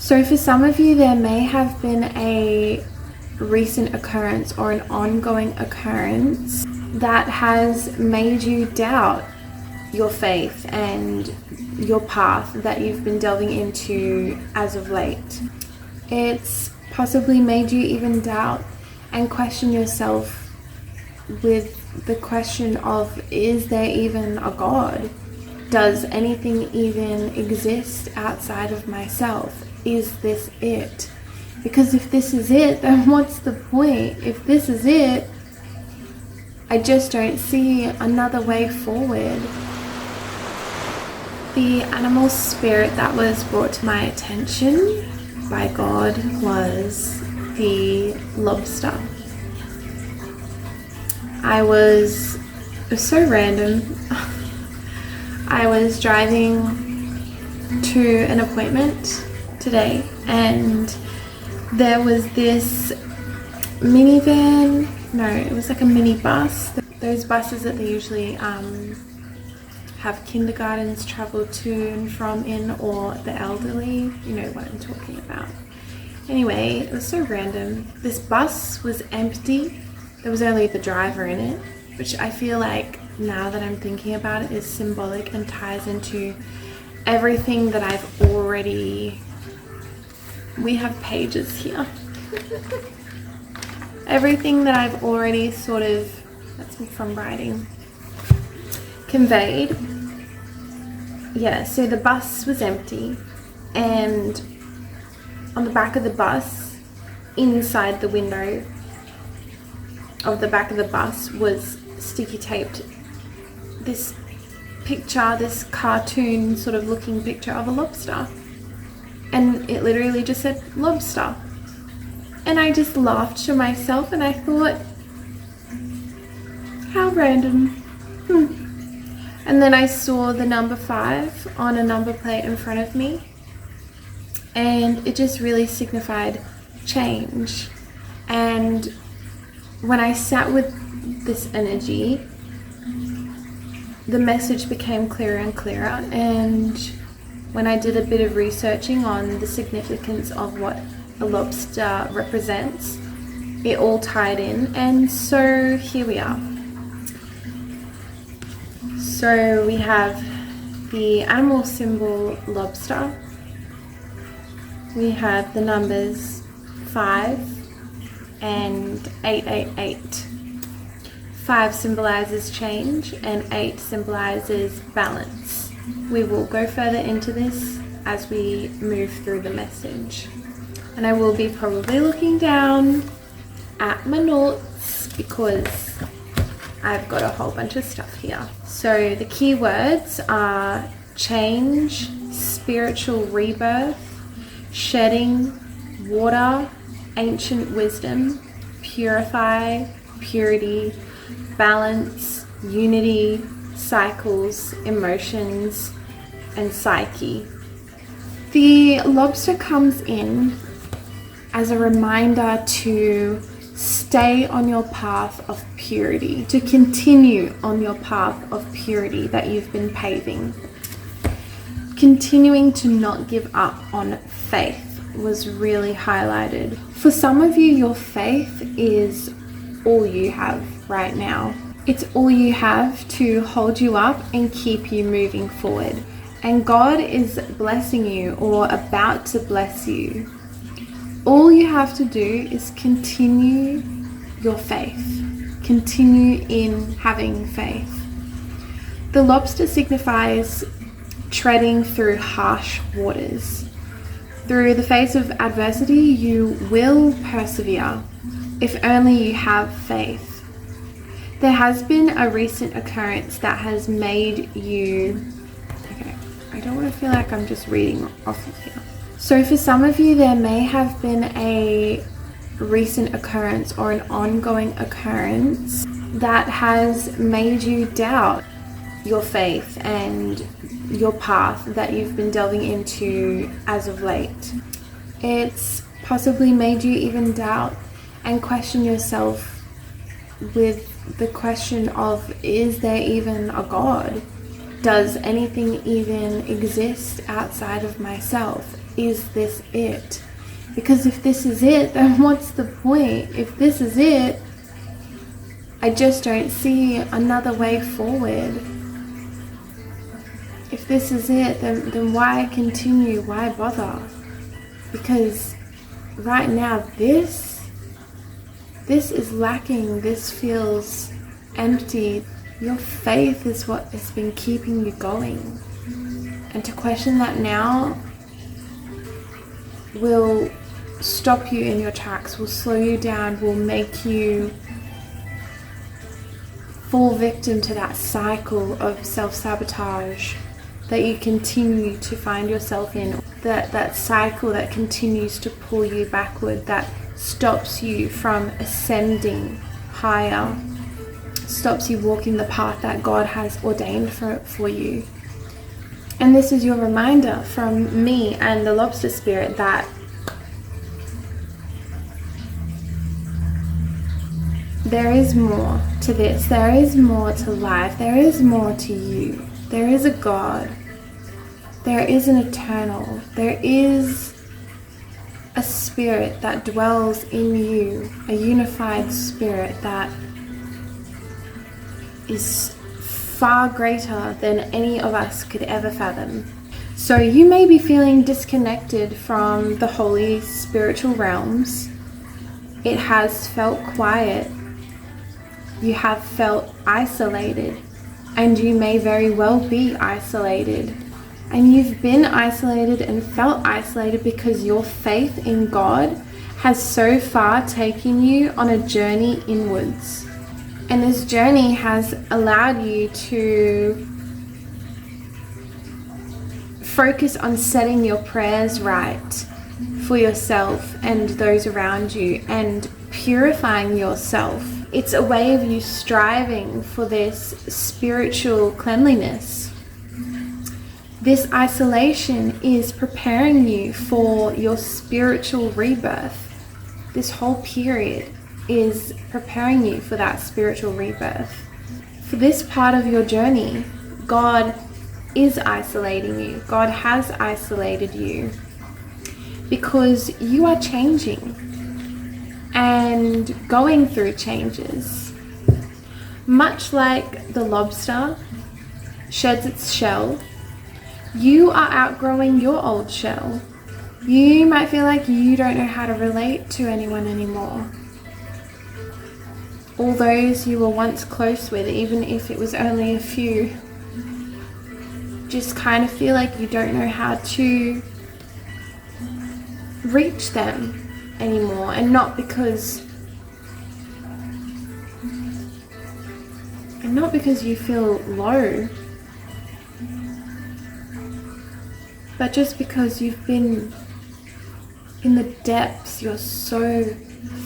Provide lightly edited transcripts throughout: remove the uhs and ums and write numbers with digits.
So for some of you, there may have been a recent occurrence or an ongoing occurrence that has made you doubt your faith and your path that you've been delving into as of late. It's possibly made you even doubt and question yourself with the question of, is there even a God? Does anything even exist outside of myself? Is this it? Because if this is it, then what's the point? If this is it, I just don't see another way forward. The animal spirit that was brought to my attention by God was the lobster. It was so random. I was driving to an appointment today and there was this minivan, no, it was like a mini bus. Those buses that they usually have kindergartens travel to and from in, or the elderly, you know what I'm talking about. Anyway, it was so random. This bus was empty. There was only the driver in it, which I feel like, now that I'm thinking about it, is symbolic and ties into everything that I've already... We have pages here. Everything that I've already sort of, that's from writing, conveyed. Yeah, so the bus was empty, and on the back of the bus, inside the window of the back of the bus, was sticky taped this picture, this cartoon sort of looking picture of a lobster. And it literally just said lobster. And I just laughed to myself and I thought, how random. And then I saw the number 5 on a number plate in front of me. And it just really signified change. And when I sat with this energy, the message became clearer and clearer. And when I did a bit of researching on the significance of what a lobster represents, it all tied in, and so here we are. So we have the animal symbol lobster, we have the numbers 5 and 888. 5 symbolizes change and 8 symbolizes balance. We will go further into this as we move through the message. And I will be probably looking down at my notes because I've got a whole bunch of stuff here. So the key words are change, spiritual rebirth, shedding, water, ancient wisdom, purify, purity, balance, unity, cycles, emotions, and psyche. The lobster comes in as a reminder to stay on your path of purity, to continue on your path of purity that you've been paving. Continuing to not give up on faith was really highlighted. For some of you, your faith is all you have right now. It's all you have to hold you up and keep you moving forward. And God is blessing you or about to bless you. All you have to do is continue your faith. Continue in having faith. The lobster signifies treading through harsh waters. Through the face of adversity, you will persevere if only you have faith. There has been a recent occurrence that has made you... Okay, I don't want to feel like I'm just reading off of here. So for some of you, there may have been a recent occurrence or an ongoing occurrence that has made you doubt your faith and your path that you've been delving into as of late. It's possibly made you even doubt and question yourself with the question of, is there even a God? Does anything even exist outside of myself? is this it? Because if this is it, then what's the point? If this is it, I just don't see another way forward. If this is it, then why continue? Why bother? Because right now, this is lacking. This feels empty. Your faith is what has been keeping you going. And to question that now will stop you in your tracks, will slow you down, will make you fall victim to that cycle of self-sabotage that you continue to find yourself in, that cycle that continues to pull you backward, that stops you from ascending higher, stops you walking the path that God has ordained for you. And this is your reminder from me and the Lobster Spirit that there is more to this. There is more to life. There is more to you. There is a God. There is an eternal. There is a spirit that dwells in you, a unified spirit that is far greater than any of us could ever fathom. So you may be feeling disconnected from the holy spiritual realms. It has felt quiet. You have felt isolated, and you may very well be isolated. And you've been isolated and felt isolated because your faith in God has so far taken you on a journey inwards. And this journey has allowed you to focus on setting your prayers right for yourself and those around you and purifying yourself. It's a way of you striving for this spiritual cleanliness. This isolation is preparing you for your spiritual rebirth. This whole period is preparing you for that spiritual rebirth. For this part of your journey, God is isolating you. God has isolated you because you are changing and going through changes. Much like the lobster sheds its shell, you are outgrowing your old shell. You might feel like you don't know how to relate to anyone anymore. All those you were once close with, even if it was only a few, just kind of feel like you don't know how to reach them anymore. And not because you feel low, but just because you've been in the depths. You're so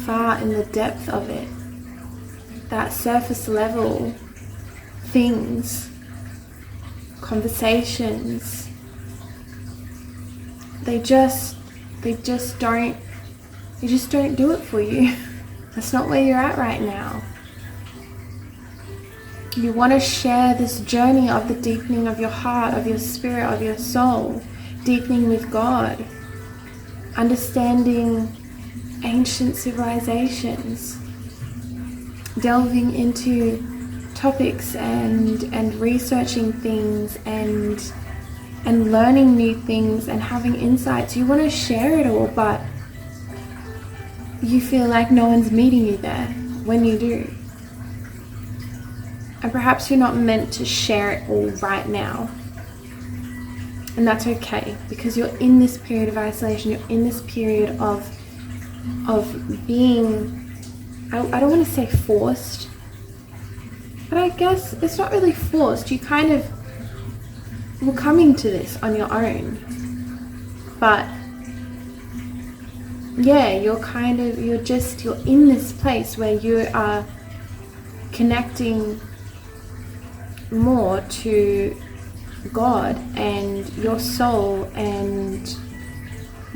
far in the depth of it. That surface level things, conversations, they just don't do it for you. That's not where you're at right now. You want to share this journey of the deepening of your heart, of your spirit, of your soul, deepening with God, understanding ancient civilizations, delving into topics and researching things and learning new things and having insights. You want to share it all, but you feel like no one's meeting you there when you do. And perhaps you're not meant to share it all right now. And that's okay, because you're in this period of isolation, you're in this period of being, I don't want to say forced, but I guess it's not really forced. You kind of were coming to this on your own. But yeah, you're in this place where you are connecting more to God and your soul and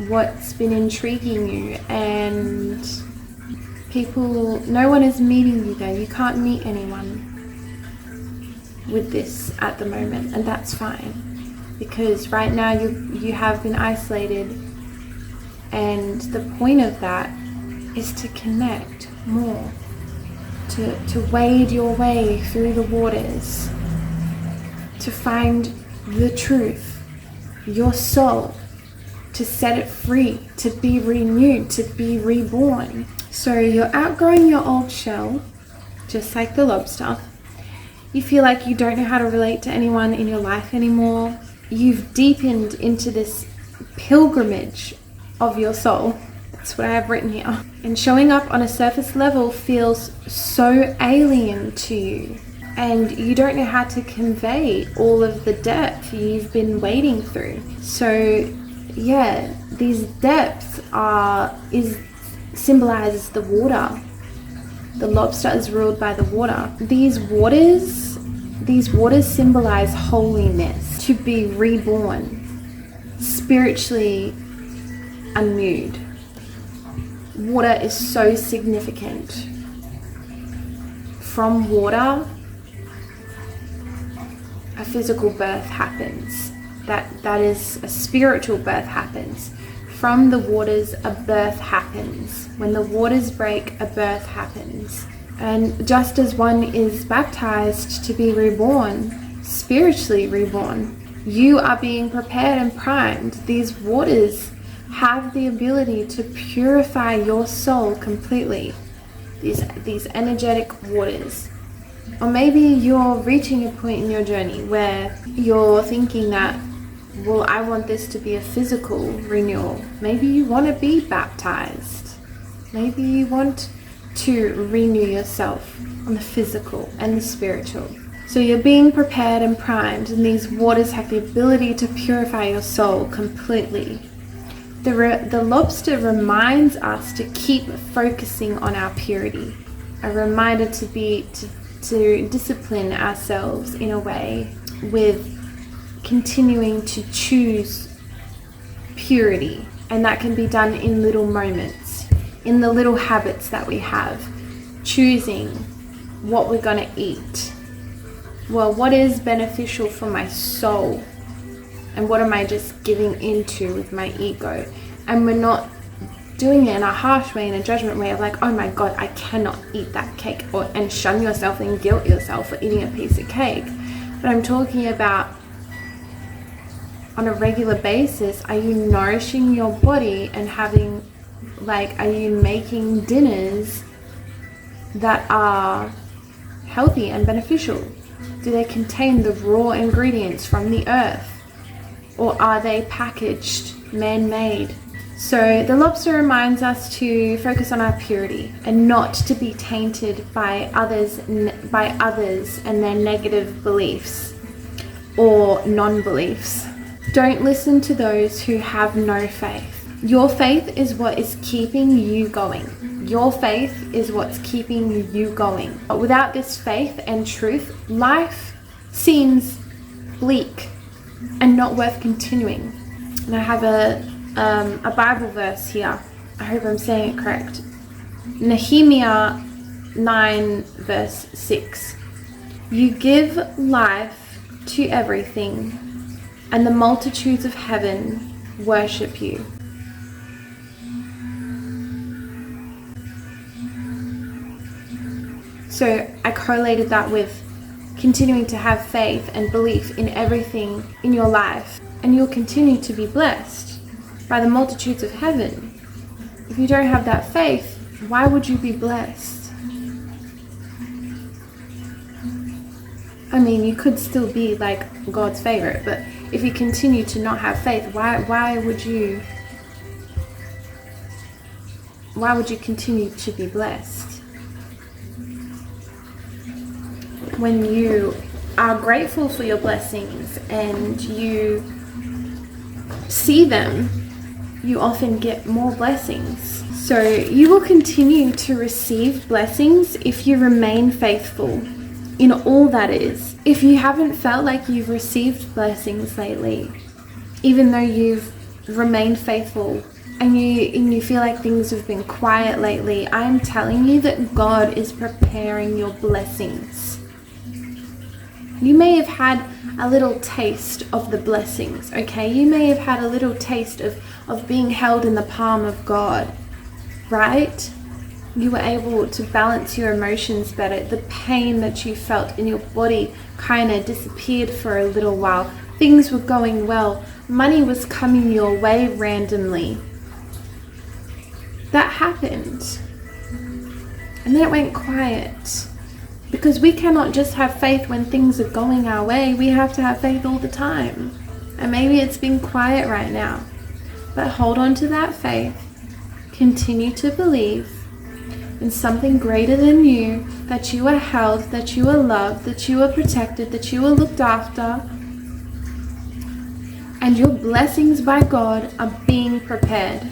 what's been intriguing you, and no one is meeting you there. You can't meet anyone with this at the moment, and that's fine. because right now you have been isolated, and the point of that is to connect more, to wade your way through the waters, to find the truth, your soul, to set it free, to be renewed, to be reborn. So you're outgrowing your old shell, just like the lobster. You feel like you don't know how to relate to anyone in your life anymore. You've deepened into this pilgrimage of your soul. That's what I have written here. And showing up on a surface level feels so alien to you. And you don't know how to convey all of the depth you've been wading through. So yeah, these depths symbolizes the water. The lobster is ruled by the water. These waters symbolize holiness, to be reborn, spiritually renewed. Water is so significant. From water, a physical birth happens. That is a spiritual birth happens. From the waters, a birth happens. When the waters break, a birth happens. And just as one is baptized to be reborn, spiritually reborn, you are being prepared and primed. These waters have the ability to purify your soul completely. These energetic waters. Or maybe you're reaching a point in your journey where you're thinking that, well, I want this to be a physical renewal. Maybe you want to be baptized. Maybe you want to renew yourself on the physical and the spiritual. So you're being prepared and primed, and these waters have the ability to purify your soul completely. The lobster reminds us to keep focusing on our purity. A reminder to discipline ourselves in a way with continuing to choose purity. And that can be done in little moments, in the little habits that we have. Choosing what we're going to eat. Well, what is beneficial for my soul? And what am I just giving into with my ego? And we're not doing it in a harsh way, in a judgment way of like, oh my God, I cannot eat that cake, and shun yourself and guilt yourself for eating a piece of cake. But I'm talking about on a regular basis, are you nourishing your body and having, are you making dinners that are healthy and beneficial? Do they contain the raw ingredients from the earth? Or are they packaged, man-made? So the lobster reminds us to focus on our purity and not to be tainted by others and their negative beliefs or non-beliefs. Don't listen to those who have no faith. Your faith is what is keeping you going. Your faith is what's keeping you going. But without this faith and truth, life seems bleak and not worth continuing. And I have a Bible verse here. I hope I'm saying it correct. Nehemiah 9 verse 6. You give life to everything, and the multitudes of heaven worship you. So I correlated that with continuing to have faith and belief in everything in your life, and you'll continue to be blessed by the multitudes of heaven. If you don't have that faith, why would you be blessed? I mean, you could still be like God's favorite, but if you continue to not have faith, why would you continue to be blessed? When you are grateful for your blessings and you see them, you often get more blessings. So you will continue to receive blessings if you remain faithful in all that is. If you haven't felt like you've received blessings lately, even though you've remained faithful, and you feel like things have been quiet lately, I am telling you that God is preparing your blessings. You may have had a little taste of the blessings, okay? You may have had a little taste of being held in the palm of God, right? You were able to balance your emotions better. The pain that you felt in your body kind of disappeared for a little while. Things were going well. Money was coming your way randomly. That happened. And then it went quiet. Because we cannot just have faith when things are going our way. We have to have faith all the time. And maybe it's been quiet right now. But hold on to that faith. Continue to believe in something greater than you, that you are held, that you are loved, that you are protected, that you are looked after. And your blessings by God are being prepared.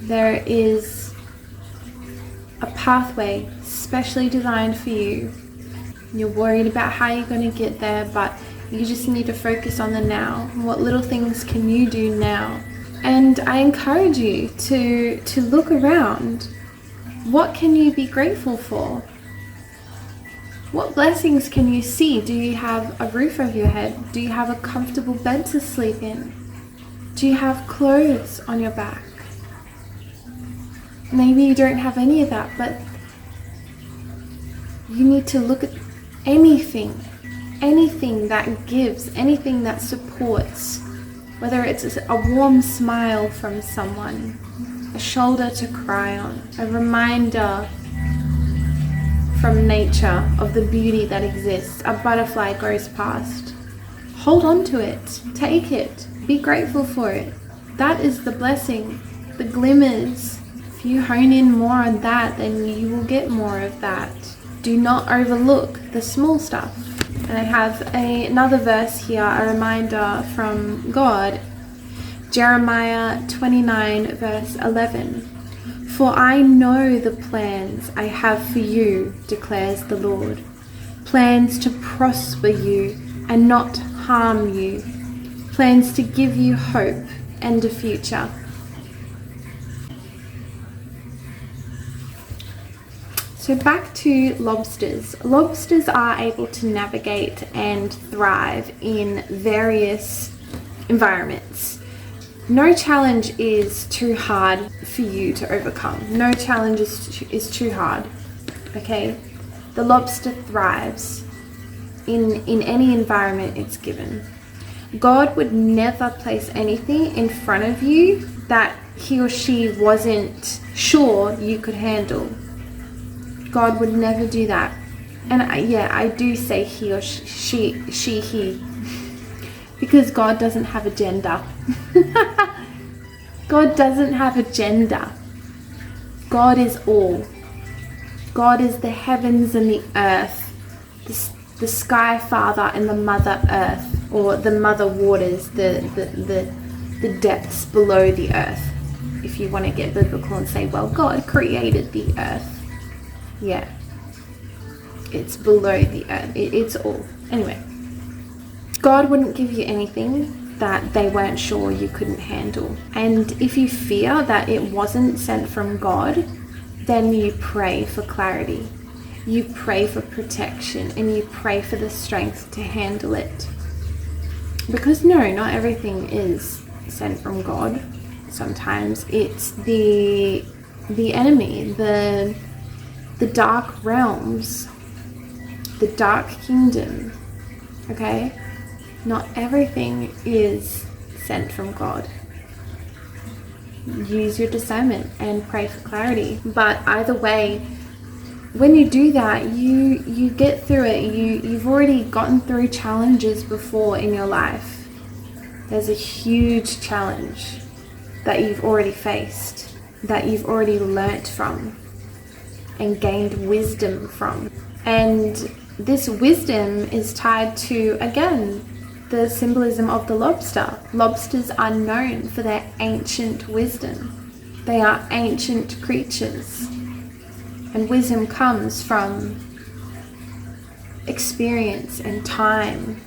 There is a pathway specially designed for you. You're worried about how you're going to get there, but you just need to focus on the now. What little things can you do now? And I encourage you to look around. What can you be grateful for? What blessings can you see? Do you have a roof over your head? Do you have a comfortable bed to sleep in? Do you have clothes on your back? Maybe you don't have any of that, but you need to look at anything that gives, anything that supports, whether it's a warm smile from someone, a shoulder to cry on, a reminder from nature of the beauty that exists, a butterfly goes past. Hold on to it, take it, be grateful for it. That is the blessing, the glimmers. If you hone in more on that, then you will get more of that. Do not overlook the small stuff. And I have another verse here, a reminder from God. Jeremiah 29 verse 11. For I know the plans I have for you, declares the Lord. Plans to prosper you and not harm you. Plans to give you hope and a future. So back to lobsters. Lobsters are able to navigate and thrive in various environments. No challenge is too hard for you to overcome. No challenge is too hard, okay? The lobster thrives in any environment it's given. God would never place anything in front of you that he or she wasn't sure you could handle. God would never do that. And I do say he or she, he. Because God doesn't have a gender. God doesn't have a gender. God is all. God is the heavens and the earth, the sky father and the mother earth, or the mother waters, the depths below the earth. If you want to get biblical and say, well, God created the earth. Yeah, it's below the earth. It's all. Anyway, God wouldn't give you anything that they weren't sure you couldn't handle. And if you fear that it wasn't sent from God, then you pray for clarity. You pray for protection, and you pray for the strength to handle it. Because no, not everything is sent from God. Sometimes it's the enemy, the dark realms, the dark kingdom, okay? Not everything is sent from God. Use your discernment and pray for clarity. But either way, when you do that, you get through it. You've already gotten through challenges before in your life. There's a huge challenge that you've already faced, that you've already learnt from and gained wisdom from. And this wisdom is tied to, again, the symbolism of the lobster. Lobsters are known for their ancient wisdom. They are ancient creatures. And wisdom comes from experience and time.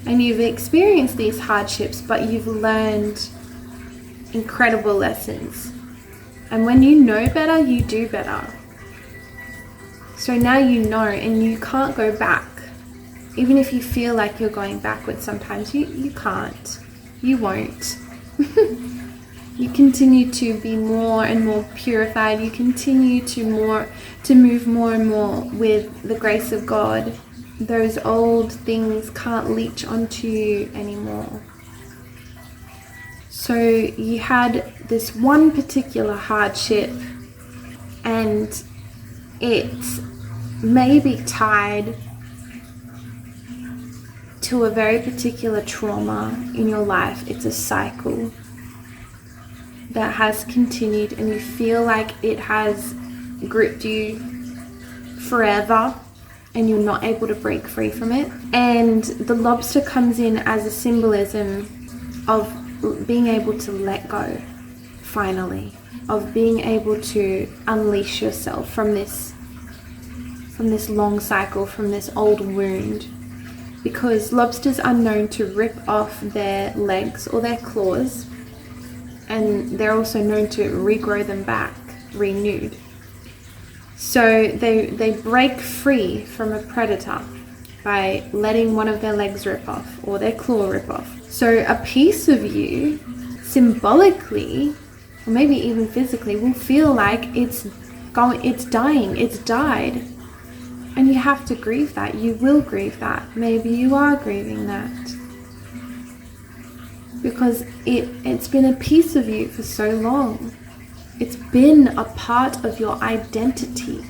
And you've experienced these hardships, but you've learned incredible lessons. And when you know better, you do better. So now you know, and you can't go back. Even if you feel like you're going backwards sometimes, you can't. You won't. You continue to be more and more purified. You continue to move more and more with the grace of God. Those old things can't leech onto you anymore. So you had this one particular hardship, and it may be tied to a very particular trauma in your life. It's a cycle that has continued, and you feel like it has gripped you forever and you're not able to break free from it. And the lobster comes in as a symbolism of being able to let go, finally, of being able to unleash yourself from this long cycle, from this old wound. Because lobsters are known to rip off their legs or their claws, and they're also known to regrow them back, renewed. So they break free from a predator by letting one of their legs rip off or their claw rip off. So a piece of you, symbolically, or maybe even physically, will feel like it's dying, it's died. And you have to grieve that. You will grieve that. Maybe you are grieving that. Because it's been a piece of you for so long. It's been a part of your identity.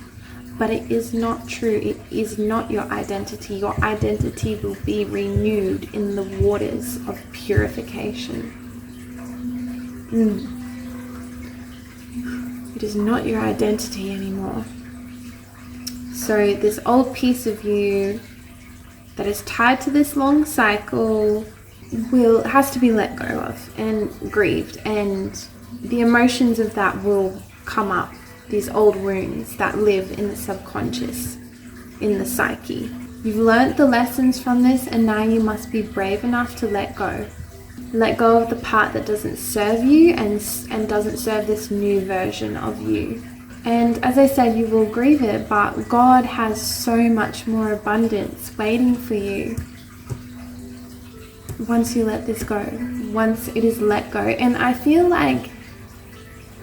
But it is not true. It is not your identity. Your identity will be renewed in the waters of purification. It is not your identity anymore. So this old piece of you that is tied to this long cycle has to be let go of and grieved, and the emotions of that will come up, these old wounds that live in the subconscious, in the psyche. You've learnt the lessons from this, and now you must be brave enough to let go. Let go of the part that doesn't serve you and doesn't serve this new version of you. And as I said, you will grieve it, but God has so much more abundance waiting for you once you let this go, once it is let go. And I feel like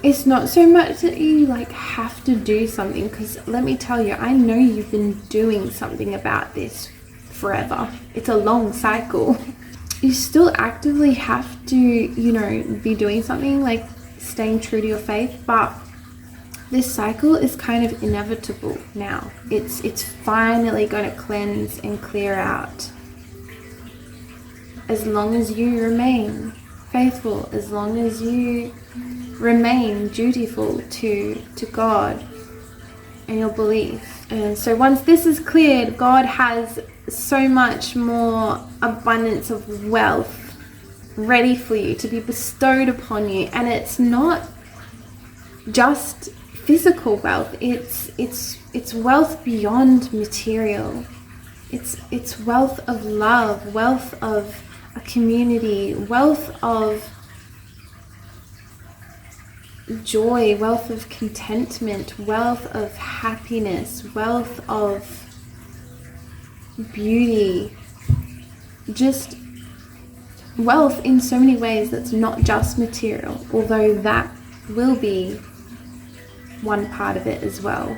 it's not so much that you have to do something, because let me tell you, I know you've been doing something about this forever. It's a long cycle. You still actively have to, be doing something, like staying true to your faith, but this cycle is kind of inevitable now. It's finally going to cleanse and clear out. As long as you remain faithful, as long as you remain dutiful to God and your belief. And so once this is cleared, God has so much more abundance of wealth ready for you to be bestowed upon you. And it's not just physical wealth, it's wealth beyond material. It's wealth of love, wealth of a community, wealth of joy, wealth of contentment, wealth of happiness, wealth of beauty, just wealth in so many ways that's not just material, although that will be one part of it as well.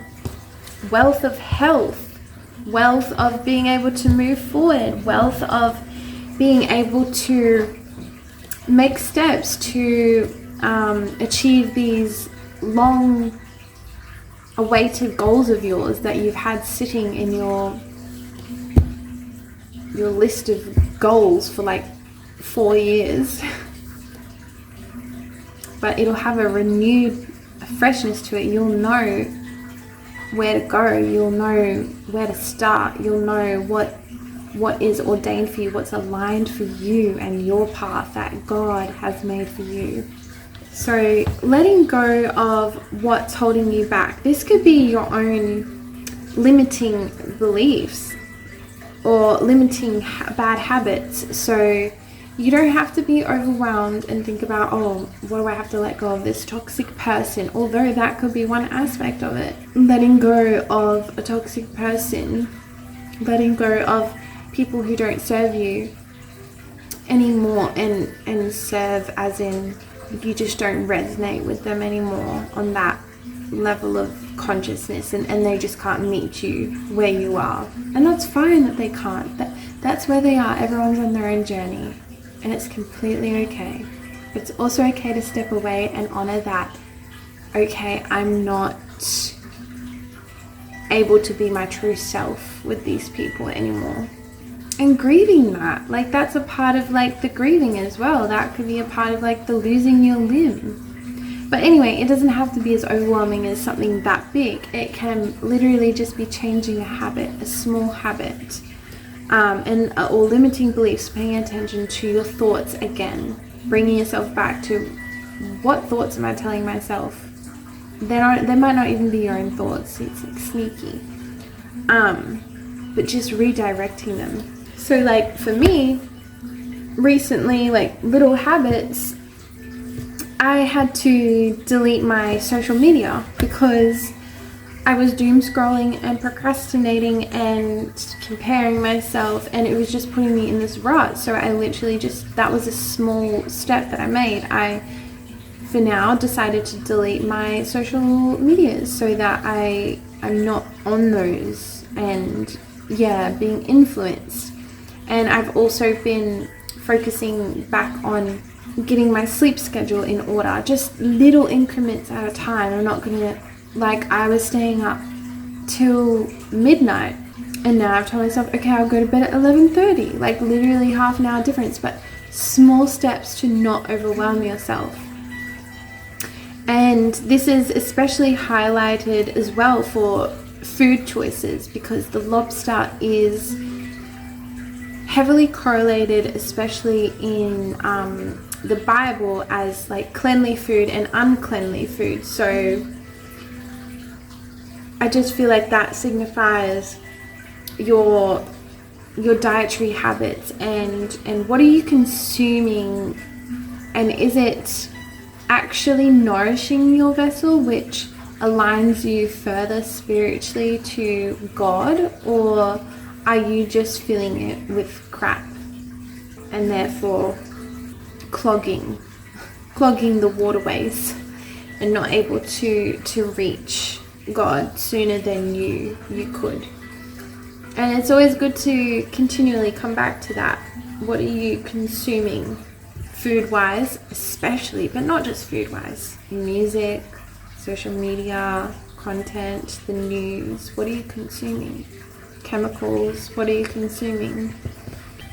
Wealth of health, wealth of being able to move forward, wealth of being able to make steps to achieve these long awaited goals of yours that you've had sitting in your list of goals for 4 years. But it'll have a renewed freshness to it. You'll know where to go, you'll know where to start, you'll know what is ordained for you, what's aligned for you and your path that God has made for you. So letting go of what's holding you back. This could be your own limiting beliefs or limiting bad habits. So you don't have to be overwhelmed and think about, what do I have to let go of, this toxic person, although that could be one aspect of it. Letting go of a toxic person, letting go of people who don't serve you anymore, and serve as in you just don't resonate with them anymore on that level of consciousness, and they just can't meet you where you are. And that's fine that they can't. That's where they are. Everyone's on their own journey, and it's completely okay. But it's also okay to step away and honor that, okay, I'm not able to be my true self with these people anymore. And grieving that, like, that's a part of like the grieving as well. That could be a part of like the losing your limb. But anyway, it doesn't have to be as overwhelming as something that big. It can literally just be changing a habit, a small habit, or limiting beliefs, paying attention to your thoughts again, bringing yourself back to what thoughts am I telling myself. They might not even be your own thoughts. It's like sneaky, but just redirecting them. So like for me, recently, like little habits, I had to delete my social media because I was doom scrolling and procrastinating and comparing myself, and it was just putting me in this rut. So I literally that was a small step that I made. I, for now, decided to delete my social medias so that I'm not on those and being influenced. And I've also been focusing back on getting my sleep schedule in order, just little increments at a time. I'm not gonna, like, I was staying up till midnight, and now I've told myself, okay, I'll go to bed at 11:30, like literally half an hour difference, but small steps to not overwhelm yourself. And this is especially highlighted as well for food choices, because the lobster is heavily correlated, especially in the Bible, as like cleanly food and uncleanly food. So I just feel like that signifies your dietary habits, and what are you consuming, and is it actually nourishing your vessel, which aligns you further spiritually to God, or are you just filling it with crap and therefore clogging the waterways and not able to reach God sooner than you could? And it's always good to continually come back to that. What are you consuming food-wise, especially, but not just food-wise? Music, social media, content, the news. What are you consuming? Chemicals, what are you consuming?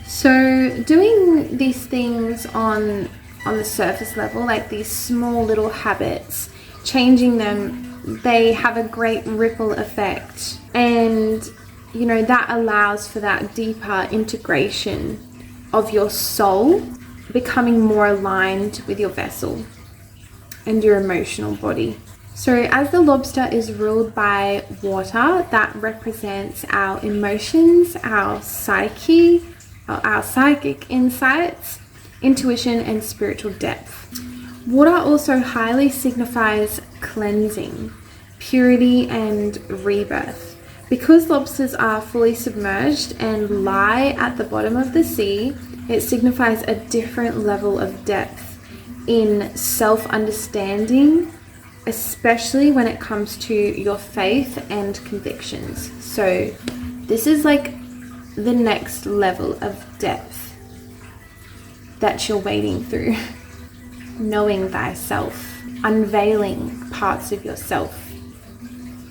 So doing these things on the surface level, like these small little habits, changing them, they have a great ripple effect, and you know that allows for that deeper integration of your soul becoming more aligned with your vessel and your emotional body. So as the lobster is ruled by water, that represents our emotions, our psyche, our psychic insights, intuition, and spiritual depth. Water also highly signifies cleansing, purity, and rebirth. Because lobsters are fully submerged and lie at the bottom of the sea, it signifies a different level of depth in self-understanding, especially when it comes to your faith and convictions. So this is like the next level of depth that you're wading through. Knowing thyself, unveiling parts of yourself,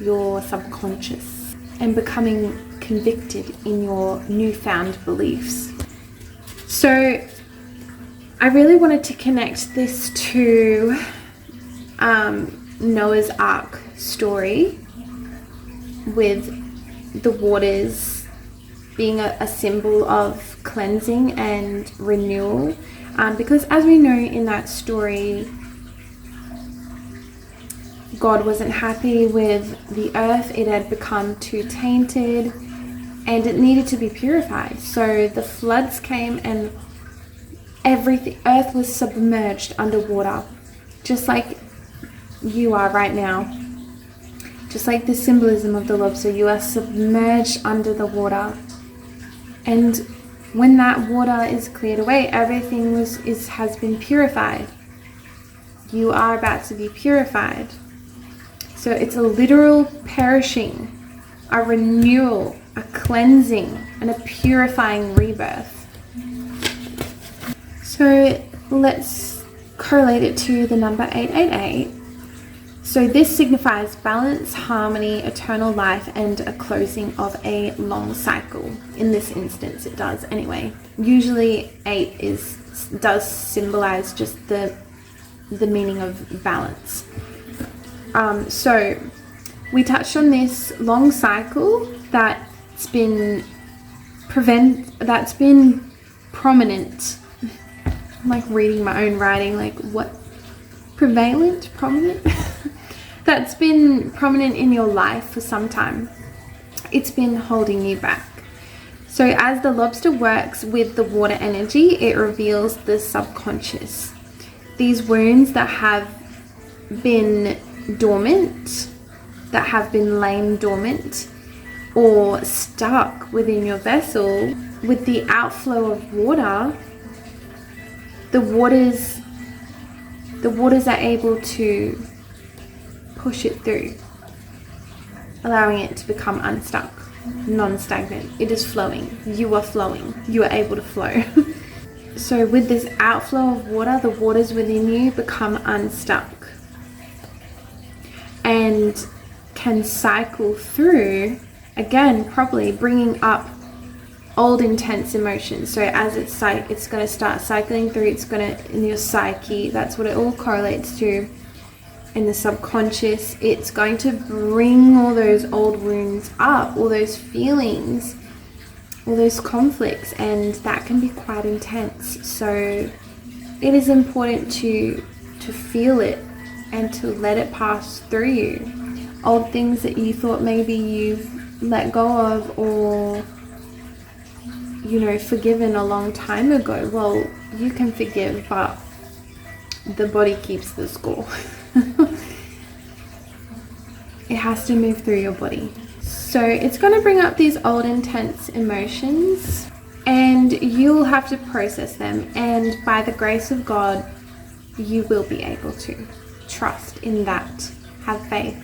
your subconscious, and becoming convicted in your newfound beliefs. So I really wanted to connect this to Noah's Ark story, with the waters being a symbol of cleansing and renewal, because as we know in that story, God wasn't happy with the earth. It had become too tainted and it needed to be purified. So the floods came and everything, earth was submerged underwater, just like you are right now. Just like the symbolism of the lobster, you are submerged under the water, And when that water is cleared away, everything has been purified. You are about to be purified. So it's a literal perishing, a renewal, a cleansing, and a purifying rebirth. So let's correlate it to the number 888. So this signifies balance, harmony, eternal life, and a closing of a long cycle. In this instance, it does anyway. Usually 8 does symbolize just the meaning of balance. So we touched on this long cycle that's been prominent. I'm like reading my own writing, like what? Prominent? That's been prominent in your life for some time. It's been holding you back. So as the lobster works with the water energy, it reveals the subconscious. These wounds that have been dormant, that have been lain dormant or stuck within your vessel, with the outflow of water, the waters are able to push it through, allowing it to become unstuck, non-stagnant. It is flowing. You are flowing. You are able to flow. So with this outflow of water, the waters within you become unstuck and can cycle through, again, probably bringing up old intense emotions. So as it's going to start cycling through, it's going to, in your psyche, that's what it all correlates to. In the subconscious, it's going to bring all those old wounds up, all those feelings, all those conflicts, and that can be quite intense. So it is important to feel it and to let it pass through you. Old things that you thought maybe you've let go of or forgiven a long time ago. Well, you can forgive, but the body keeps the score. It has to move through your body. So it's going to bring up these old intense emotions, and you'll have to process them, and by the grace of God you will be able to trust in that. Have faith.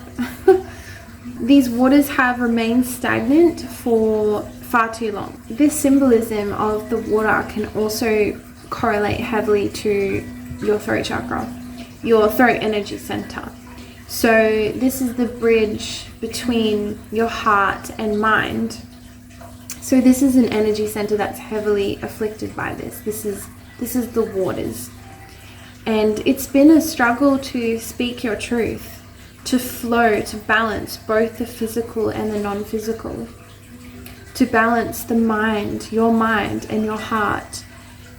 These waters have remained stagnant for far too long. This symbolism of the water can also correlate heavily to your throat chakra, your throat energy center. So this is the bridge between your heart and mind. So this is an energy center that's heavily afflicted by this. This is the waters. And it's been a struggle to speak your truth, to flow, to balance both the physical and the non-physical, to balance the mind, your mind and your heart,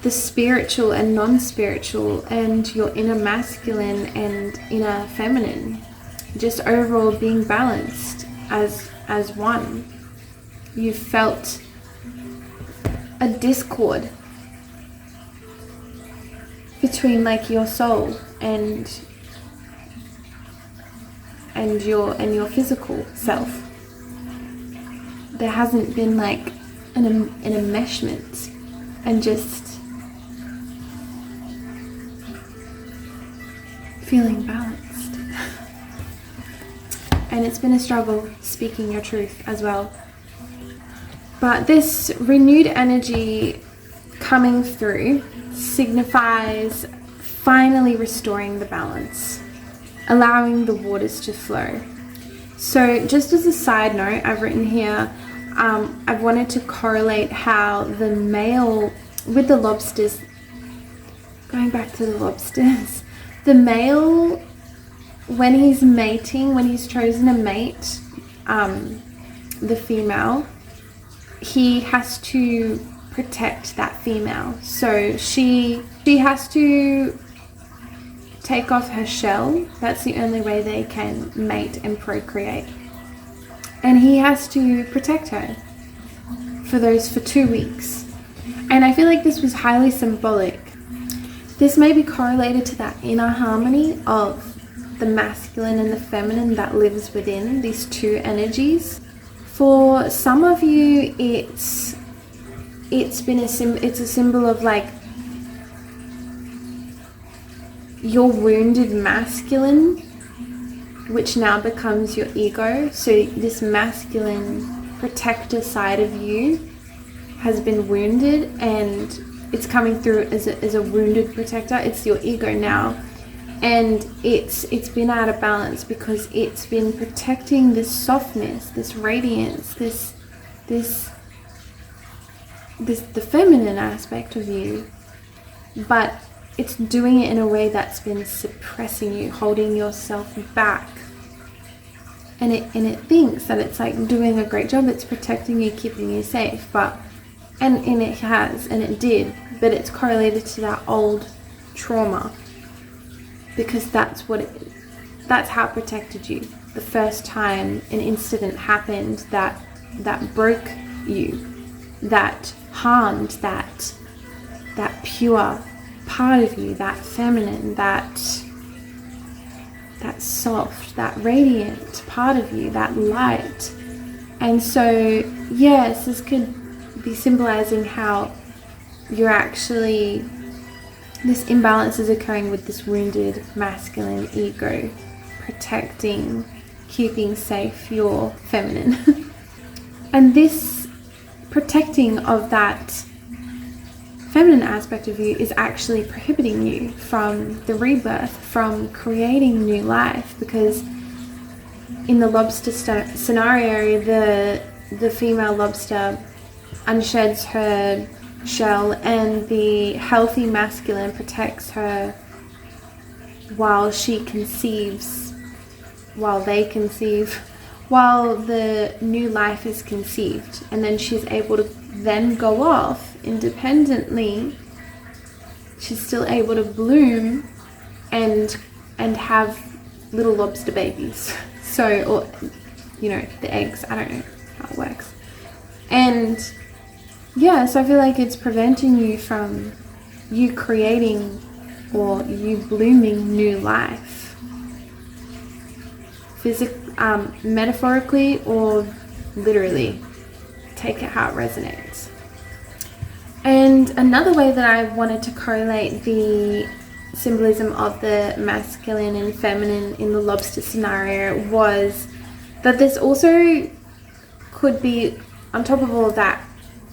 the spiritual and non-spiritual, and your inner masculine and inner feminine, just overall being balanced as one. You felt a discord between like your soul and your physical self. There hasn't been like an enmeshment and just feeling balanced. And it's been a struggle speaking your truth as well. But this renewed energy coming through signifies finally restoring the balance, allowing the waters to flow. So just as a side note, I've written here, I've wanted to correlate how the male with the lobsters, going back to the lobsters, the male, when he's mating, when he's chosen a mate, the female, he has to protect that female. So she has to take off her shell. That's the only way they can mate and procreate. And he has to protect her for 2 weeks. And I feel like this was highly symbolic. This may be correlated to that inner harmony of the masculine and the feminine that lives within these two energies. For some of you, it's it's a symbol of like your wounded masculine, which now becomes your ego. So this masculine protector side of you has been wounded, and it's coming through as a wounded protector. It's your ego now, and it's been out of balance because it's been protecting this softness, this radiance, the feminine aspect of you, but it's doing it in a way that's been suppressing you, holding yourself back. And it thinks that it's like doing a great job, it's protecting you, keeping you safe, and it has, and it did, but it's correlated to that old trauma, because that's how it protected you. The first time an incident happened that broke you, that harmed that pure part of you, that feminine, that soft, that radiant part of you, that light. And so yes, this could be symbolizing how you're actually, this imbalance is occurring with this wounded masculine ego protecting, keeping safe your feminine. And this protecting of that feminine aspect of you is actually prohibiting you from the rebirth, from creating new life, because in the lobster scenario, the female lobster unsheds her shell, and the healthy masculine protects her while she conceives, while they conceive, while the new life is conceived, and then she's able to then go off independently. She's still able to bloom and have little lobster babies. So, or the eggs, I don't know how it works. And yeah, so I feel like it's preventing you from you creating or you blooming new life, metaphorically or literally. Take it how it resonates. And another way that I wanted to correlate the symbolism of the masculine and feminine in the lobster scenario was that this also could be, on top of all of that,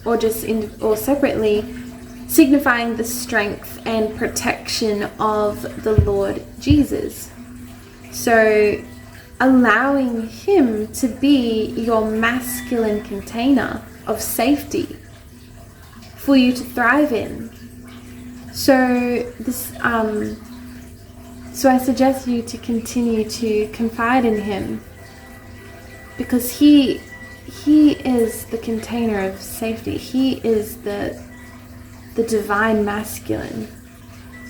or just or separately, signifying the strength and protection of the Lord Jesus. So allowing him to be your masculine container of safety for you to thrive in. So this so I suggest you to continue to confide in him, because he is the container of safety. He is the divine masculine.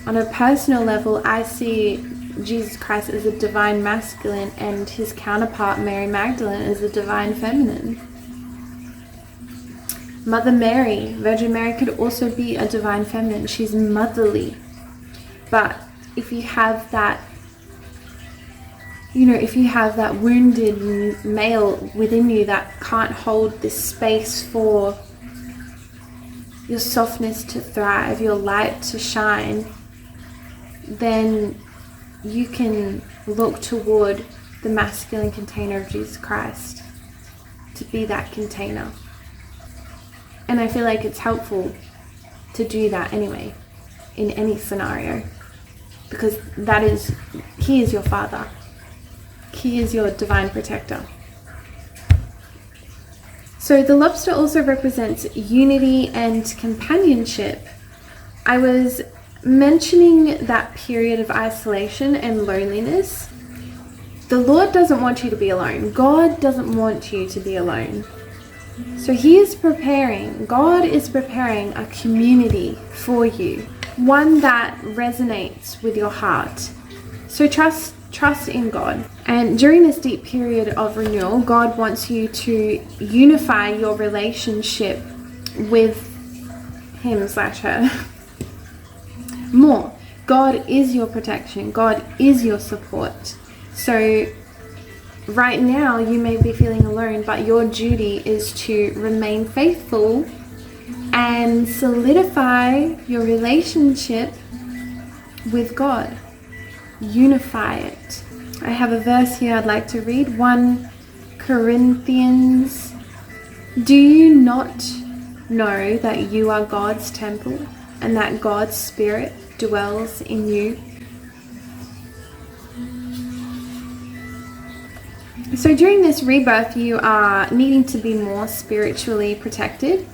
On a personal level, I see Jesus Christ as a divine masculine, and his counterpart Mary Magdalene as a divine feminine. Mother Mary, Virgin Mary, could also be a divine feminine. She's motherly. But if you have that, if you have that wounded male within you that can't hold this space for your softness to thrive, your light to shine, then you can look toward the masculine container of Jesus Christ to be that container. And I feel like it's helpful to do that anyway, in any scenario, because he is your father. He is your divine protector. So the lobster also represents unity and companionship. I was mentioning that period of isolation and loneliness. The Lord doesn't want you to be alone. God doesn't want you to be alone. So God is preparing a community for you, one that resonates with your heart. So trust in God. And during this deep period of renewal, God wants you to unify your relationship with him/her more. God is your protection. God is your support. So right now you may be feeling alone, but your duty is to remain faithful and solidify your relationship with God. Unify it. I have a verse here I'd like to read. 1 Corinthians. Do you not know that you are God's temple and that God's Spirit dwells in you? So during this rebirth, you are needing to be more spiritually protected.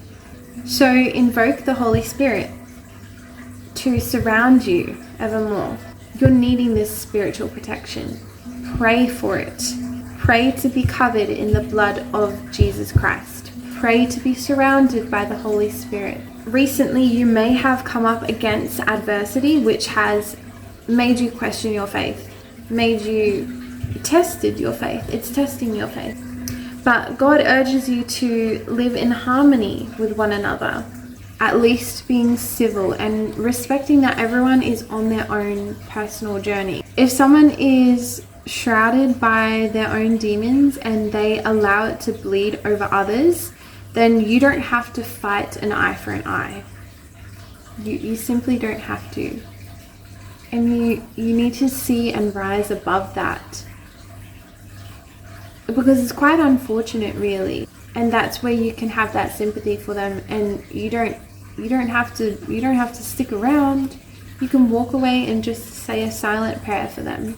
So invoke the Holy Spirit to surround you evermore. You're needing this spiritual protection. Pray for it. Pray to be covered in the blood of Jesus Christ. Pray to be surrounded by the Holy Spirit. Recently, you may have come up against adversity which has made you question your faith, made you tested your faith. It's testing your faith. But God urges you to live in harmony with one another, at least being civil and respecting that everyone is on their own personal journey. If someone is shrouded by their own demons and they allow it to bleed over others, then you don't have to fight an eye for an eye. You simply don't have to. And you need to see and rise above that. Because it's quite unfortunate, really. And that's where you can have that sympathy for them, and you don't have to stick around. You can walk away and just say a silent prayer for them.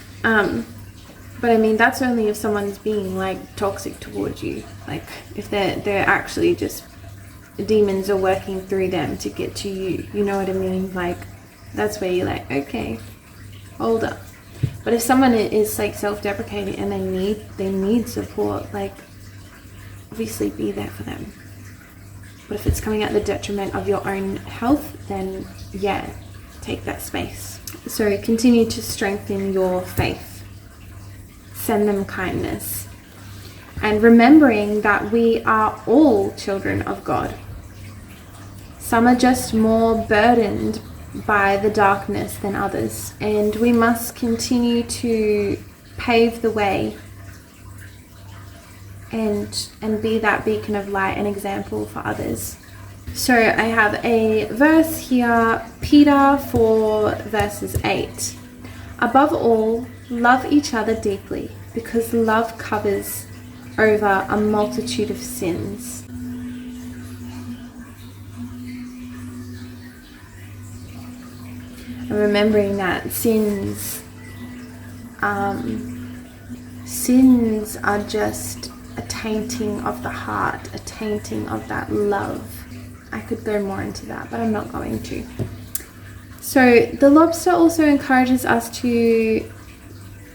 But I mean, that's only if someone's being like toxic towards you. Like if they're actually just demons are working through them to get to you. You know what I mean? Like that's where you're like, okay, hold up. But if someone is like self-deprecating and they need support, like obviously be there for them. But if it's coming at the detriment of your own health, then yeah, take that space. So continue to strengthen your faith. Send them kindness. And remembering that we are all children of God. Some are just more burdened by the darkness than others, and we must continue to pave the way and be that beacon of light and example for others. So I have a verse here, Peter 4 verses 8. Above all, love each other deeply, because love covers over a multitude of sins. And remembering that sins are just a tainting of the heart, a tainting of that love. I could go more into that, but I'm not going to. So the lobster also encourages us to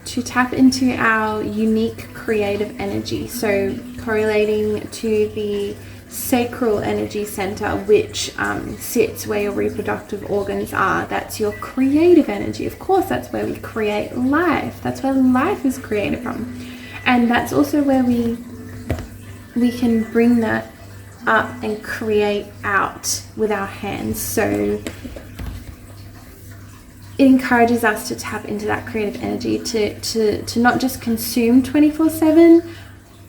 tap into our unique creative energy. So correlating to the sacral energy center, which sits where your reproductive organs are. That's your creative energy. Of course, that's where we create life. That's where life is created from. And that's also where we can bring that up and create out with our hands. So it encourages us to tap into that creative energy, to not just consume 24/7,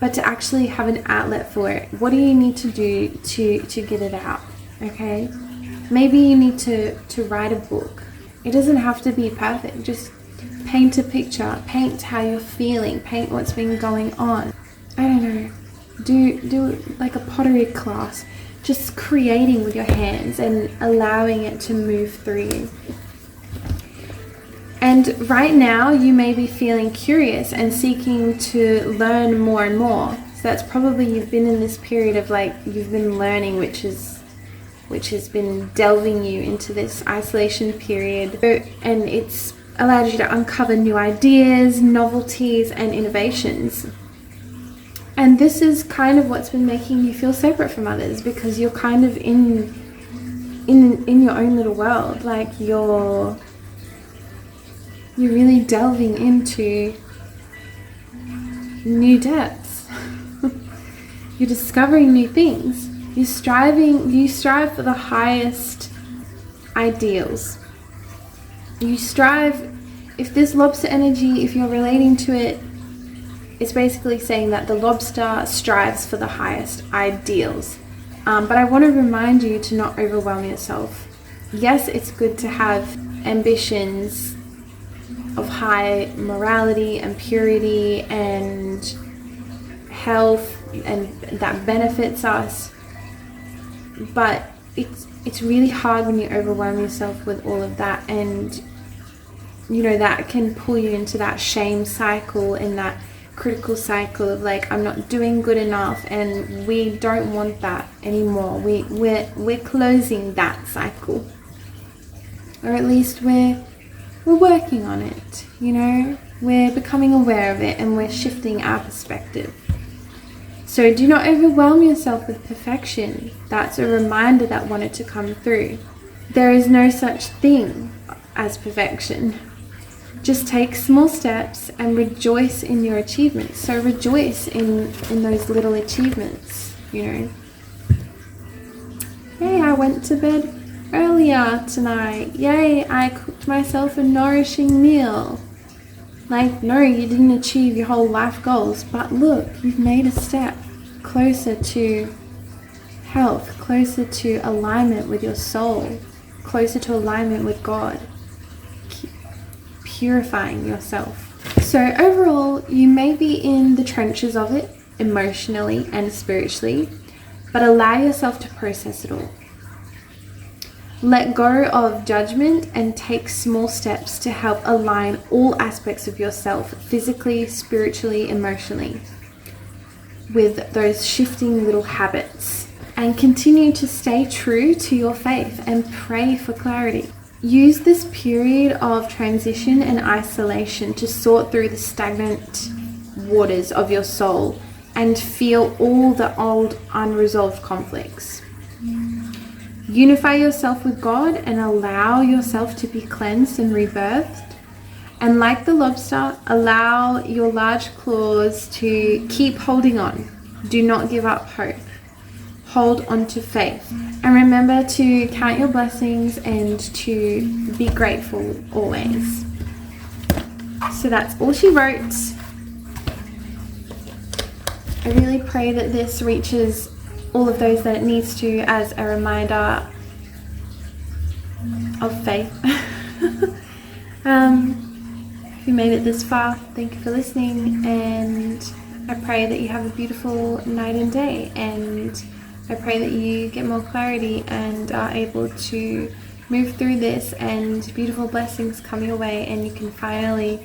but to actually have an outlet for it. What do you need to do to get it out? Okay, maybe you need to write a book. It doesn't have to be perfect. Just paint a picture, paint how you're feeling, paint what's been going on. I don't know, do like a pottery class, just creating with your hands and allowing it to move through you. And right now you may be feeling curious and seeking to learn more and more. So that's probably, you've been in this period of like, you've been learning, which has been delving you into this isolation period. And it's allowed you to uncover new ideas, novelties, and innovations. And this is kind of what's been making you feel separate from others, because you're kind of in your own little world. Like you're really delving into new depths. You're discovering new things. You strive for the highest ideals. You strive, if this lobster energy, if you're relating to it, it's basically saying that the lobster strives for the highest ideals. But I want to remind you to not overwhelm yourself. Yes, it's good to have ambitions of high morality and purity and health, and that benefits us. But it's really hard when you overwhelm yourself with all of that, and that can pull you into that shame cycle and that critical cycle of like, I'm not doing good enough, and we don't want that anymore. We're closing that cycle, or at least we're working on it. We're becoming aware of it, and we're shifting our perspective. So do not overwhelm yourself with perfection. That's a reminder that wanted to come through. There is no such thing as perfection. Just take small steps and rejoice in your achievements. So rejoice in those little achievements, Yay, I went to bed earlier tonight. Yay, I cooked myself a nourishing meal. Like, no, you didn't achieve your whole life goals, but look, you've made a step closer to health, closer to alignment with your soul, closer to alignment with God, purifying yourself. So overall, you may be in the trenches of it, emotionally and spiritually, but allow yourself to process it all. Let go of judgment and take small steps to help align all aspects of yourself, physically, spiritually, emotionally, with those shifting little habits. And continue to stay true to your faith and pray for clarity. Use this period of transition and isolation to sort through the stagnant waters of your soul and feel all the old unresolved conflicts. Unify yourself with God and allow yourself to be cleansed and rebirthed. And like the lobster, allow your large claws to keep holding on. Do not give up hope. Hold on to faith. And remember to count your blessings and to be grateful always. So that's all she wrote. I really pray that this reaches all of those that it needs to, as a reminder of faith. If you made it this far, thank you for listening, and I pray that you have a beautiful night and day, and I pray that you get more clarity and are able to move through this, and beautiful blessings come your way, and you can finally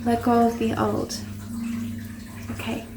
let go of the old. Okay.